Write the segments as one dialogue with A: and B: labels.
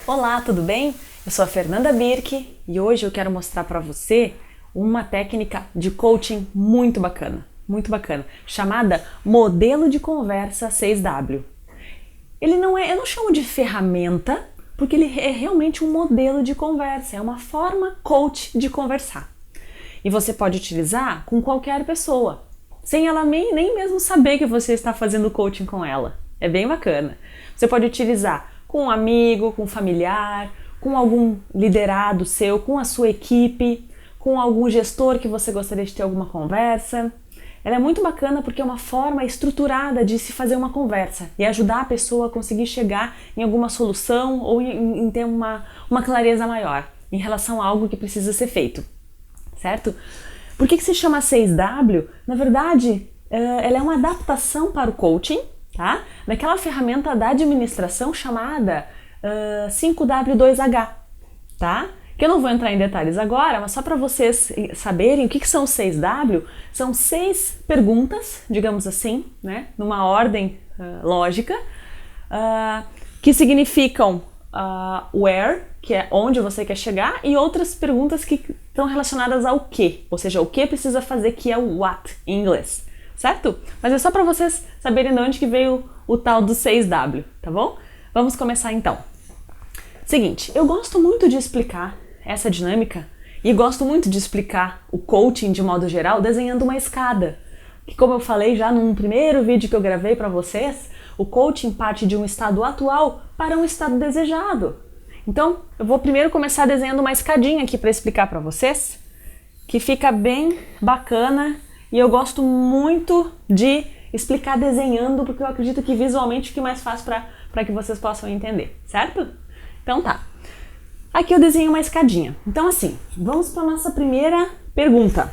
A: Olá, tudo bem? Eu sou a Fernanda Birk e hoje eu quero mostrar para você uma técnica de coaching muito bacana, chamada Modelo de Conversa 6W. Ele não é, eu não chamo de ferramenta, porque ele é realmente um modelo de conversa, é uma forma coach de conversar. E você pode utilizar com qualquer pessoa, sem ela nem mesmo saber que você está fazendo coaching com ela. É bem bacana. Você pode utilizar com um amigo, com um familiar, com algum liderado seu, com a sua equipe, com algum gestor que você gostaria de ter alguma conversa. Ela é muito bacana porque é uma forma estruturada de se fazer uma conversa e ajudar a pessoa a conseguir chegar em alguma solução ou em ter uma clareza maior em relação a algo que precisa ser feito, certo? Por que se chama 6W? Na verdade, ela é uma adaptação para o coaching, tá? Daquela ferramenta da administração chamada 5W2H, tá? Que eu não vou entrar em detalhes agora, mas só para vocês saberem o que são 6W, são 6 perguntas, digamos assim, né? Numa ordem lógica, que significam where, que é onde você quer chegar, e outras perguntas que estão relacionadas ao que, ou seja, o que precisa fazer, que é o what em inglês, certo? Mas é só para vocês saberem de onde que veio o tal do 6W, tá bom? Vamos começar então. Seguinte, eu gosto muito de explicar essa dinâmica e gosto muito de explicar o coaching de modo geral desenhando uma escada, que como eu falei já num primeiro vídeo que eu gravei para vocês, o coaching parte de um estado atual para um estado desejado. Então, eu vou primeiro começar desenhando uma escadinha aqui para explicar para vocês, que fica bem bacana e eu gosto muito de explicar desenhando, porque eu acredito que visualmente fica mais fácil para que vocês possam entender, certo? Então tá. Aqui eu desenho uma escadinha. Então assim, vamos para a nossa primeira pergunta.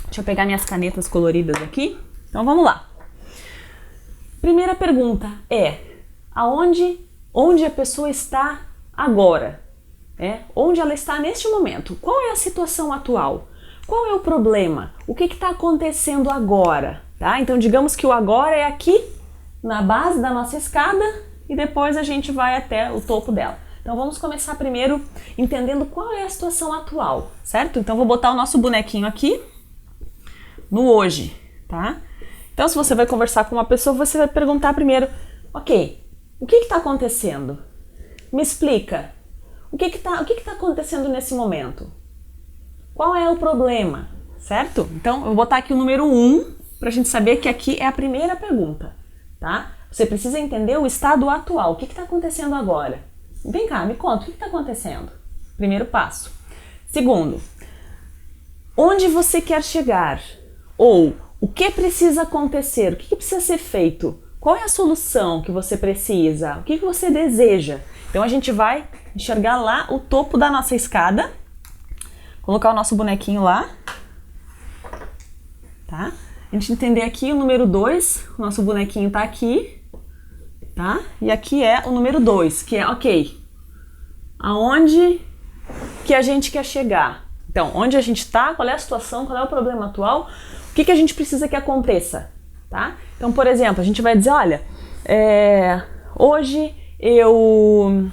A: Deixa eu pegar minhas canetas coloridas aqui. Então vamos lá. Primeira pergunta é: onde a pessoa está agora? Onde ela está neste momento? Qual é a situação atual? Qual é o problema? O que está acontecendo agora? Tá? Então digamos que o agora é aqui, na base da nossa escada, e depois a gente vai até o topo dela. Então vamos começar primeiro entendendo qual é a situação atual, certo? Então vou botar o nosso bonequinho aqui no hoje, tá? Então se você vai conversar com uma pessoa, você vai perguntar primeiro: ok, o que está acontecendo? Me explica. O que está acontecendo nesse momento? Qual é o problema, certo? Então eu vou botar aqui o número 1 para a gente saber que aqui é a primeira pergunta, tá? Você precisa entender o estado atual, o que está acontecendo agora? Vem cá, me conta, o que está acontecendo? Primeiro passo. Segundo, onde você quer chegar? Ou o que precisa acontecer? O que precisa ser feito? Qual é a solução que você precisa? O que você deseja? Então a gente vai enxergar lá o topo da nossa escada, colocar o nosso bonequinho lá, tá? A gente entender aqui o número 2, o nosso bonequinho tá aqui, tá? E aqui é o número 2, que é, ok, aonde que a gente quer chegar? Então, onde a gente tá, qual é a situação, qual é o problema atual, o que a gente precisa que aconteça, tá? Então, por exemplo, a gente vai dizer, olha, hoje eu...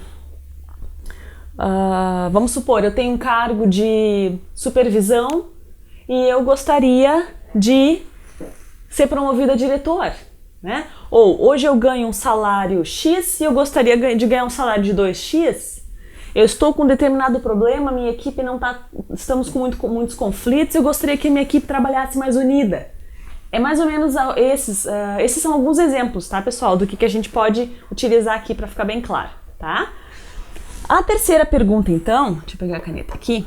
A: vamos supor, eu tenho um cargo de supervisão e eu gostaria de ser promovido a diretor, né? Ou hoje eu ganho um salário X e eu gostaria de ganhar um salário de 2x. Eu estou com um determinado problema, minha equipe não tá, estamos com muitos conflitos, eu gostaria que a minha equipe trabalhasse mais unida. É mais ou menos esses são alguns exemplos, tá, pessoal, do que a gente pode utilizar aqui para ficar bem claro, tá? A terceira pergunta, então, deixa eu pegar a caneta aqui,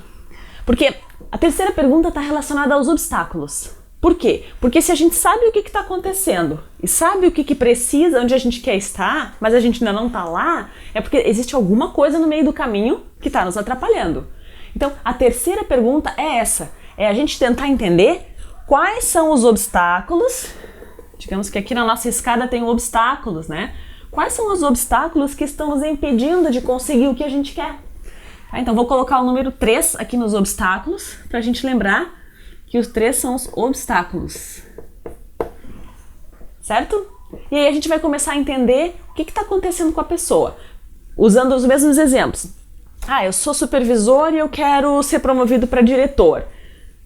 A: porque a terceira pergunta está relacionada aos obstáculos. Por quê? Porque se a gente sabe o que está acontecendo e sabe o que precisa, onde a gente quer estar, mas a gente ainda não está lá, é porque existe alguma coisa no meio do caminho que está nos atrapalhando. Então, a terceira pergunta é essa, é a gente tentar entender quais são os obstáculos. Digamos que aqui na nossa escada tem obstáculos, né? Quais são os obstáculos que estão nos impedindo de conseguir o que a gente quer? Tá, então vou colocar o número 3 aqui nos obstáculos, para a gente lembrar que os 3 são os obstáculos, certo? E aí a gente vai começar a entender o que está acontecendo com a pessoa. usando os mesmos exemplos. Ah, eu sou supervisor e eu quero ser promovido para diretor.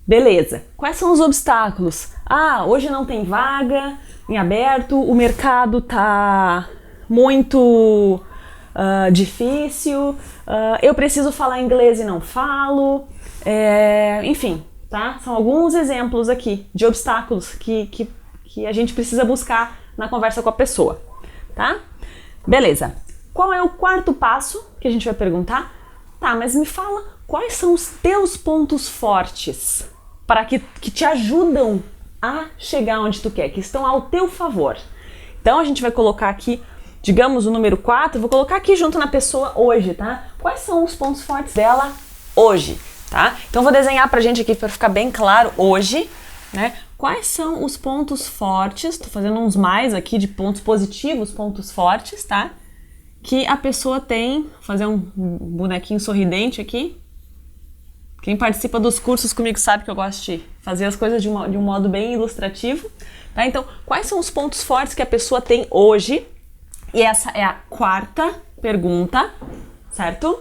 A: Beleza. Quais são os obstáculos? Ah, hoje não tem vaga em aberto, o mercado tá muito difícil, eu preciso falar inglês e não falo, enfim, tá? São alguns exemplos aqui de obstáculos que a gente precisa buscar na conversa com a pessoa, tá? Beleza. Qual é o quarto passo que a gente vai perguntar? Tá, mas me fala quais são os teus pontos fortes para que te ajudam a chegar onde tu quer, que estão ao teu favor. Então a gente vai colocar aqui, digamos, o número 4, vou colocar aqui junto na pessoa hoje, tá? Quais são os pontos fortes dela hoje, tá? Então vou desenhar pra gente aqui para ficar bem claro hoje, né? Quais são os pontos fortes, tô fazendo uns mais aqui de pontos positivos, pontos fortes, tá? Que a pessoa tem, vou fazer um bonequinho sorridente aqui. Quem participa dos cursos comigo sabe que eu gosto de fazer as coisas de um modo bem ilustrativo, tá? Então, quais são os pontos fortes que a pessoa tem hoje? E essa é a quarta pergunta, certo?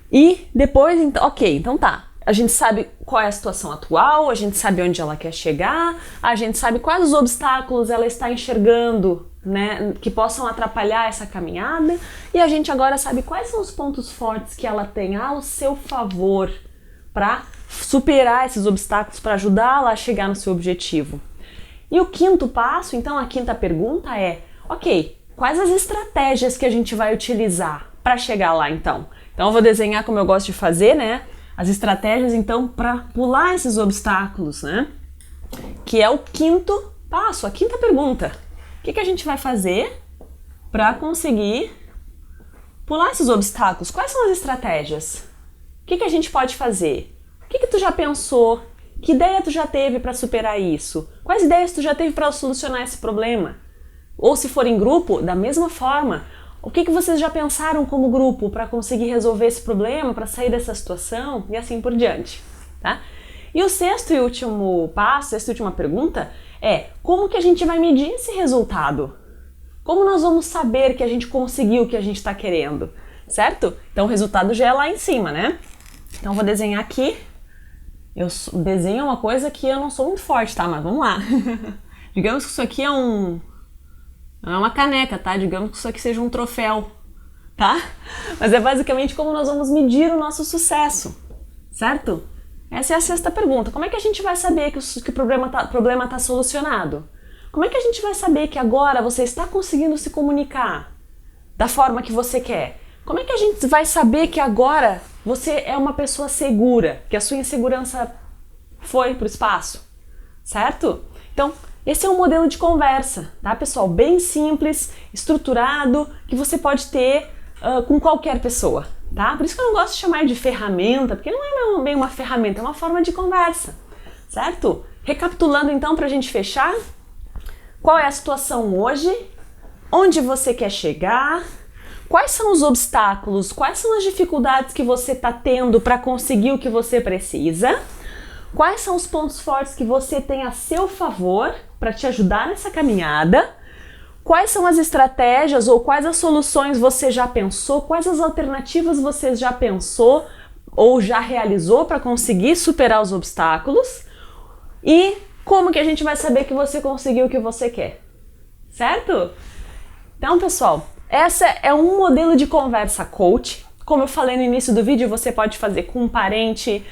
A: E depois, então, ok, então tá. A gente sabe qual é a situação atual, a gente sabe onde ela quer chegar, a gente sabe quais os obstáculos ela está enxergando, né, que possam atrapalhar essa caminhada, e a gente agora sabe quais são os pontos fortes que ela tem ao seu favor para superar esses obstáculos, para ajudá-la a chegar no seu objetivo. E o quinto passo, então a quinta pergunta é, ok, quais as estratégias que a gente vai utilizar para chegar lá então? Então eu vou desenhar como eu gosto de fazer, né? As estratégias então para pular esses obstáculos, né? Que é o quinto passo, a quinta pergunta. O que a gente vai fazer para conseguir pular esses obstáculos? Quais são as estratégias? O que a gente pode fazer? O que tu já pensou? Que ideia tu já teve para superar isso? Quais ideias tu já teve para solucionar esse problema? Ou se for em grupo, da mesma forma, o que vocês já pensaram como grupo para conseguir resolver esse problema, para sair dessa situação e assim por diante, tá? E o sexto e último passo, sexta e última pergunta é como que a gente vai medir esse resultado? Como nós vamos saber que a gente conseguiu o que a gente está querendo, certo? Então o resultado já é lá em cima, né? Então eu vou desenhar aqui. Eu desenho uma coisa que eu não sou muito forte, tá? Mas vamos lá. Digamos que isso aqui é uma caneca, tá? Digamos que isso aqui seja um troféu, tá? Mas é basicamente como nós vamos medir o nosso sucesso, certo? Essa é a sexta pergunta. Como é que a gente vai saber que o problema tá solucionado? Como é que a gente vai saber que agora você está conseguindo se comunicar da forma que você quer? Como é que a gente vai saber que agora você é uma pessoa segura, que a sua insegurança foi pro espaço, certo? Então, esse é um modelo de conversa, tá, pessoal? Bem simples, estruturado, que você pode ter com qualquer pessoa, tá? Por isso que eu não gosto de chamar de ferramenta, porque não é bem uma ferramenta, é uma forma de conversa, certo? Recapitulando então para a gente fechar, qual é a situação hoje? Onde você quer chegar? Quais são os obstáculos? Quais são as dificuldades que você está tendo para conseguir o que você precisa? Quais são os pontos fortes que você tem a seu favor para te ajudar nessa caminhada? Quais são as estratégias ou quais as soluções você já pensou? Quais as alternativas você já pensou ou já realizou para conseguir superar os obstáculos? E como que a gente vai saber que você conseguiu o que você quer? Certo? Então, pessoal, essa é um modelo de conversa coach. Como eu falei no início do vídeo, você pode fazer com um parente,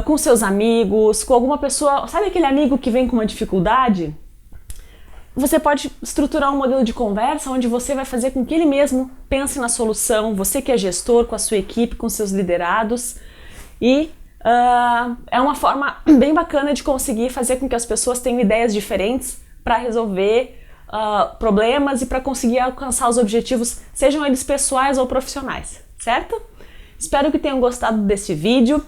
A: com seus amigos, com alguma pessoa. Sabe aquele amigo que vem com uma dificuldade? Você pode estruturar um modelo de conversa onde você vai fazer com que ele mesmo pense na solução, você que é gestor, com a sua equipe, com seus liderados. E é uma forma bem bacana de conseguir fazer com que as pessoas tenham ideias diferentes para resolver problemas e para conseguir alcançar os objetivos, sejam eles pessoais ou profissionais, certo? Espero que tenham gostado desse vídeo.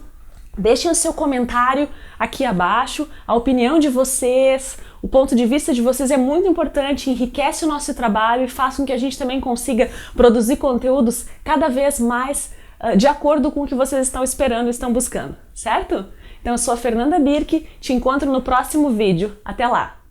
A: Deixem o seu comentário aqui abaixo, a opinião de vocês, o ponto de vista de vocês é muito importante, enriquece o nosso trabalho e faz com que a gente também consiga produzir conteúdos cada vez mais de acordo com o que vocês estão esperando e estão buscando, certo? Então eu sou a Fernanda Birk, te encontro no próximo vídeo. Até lá!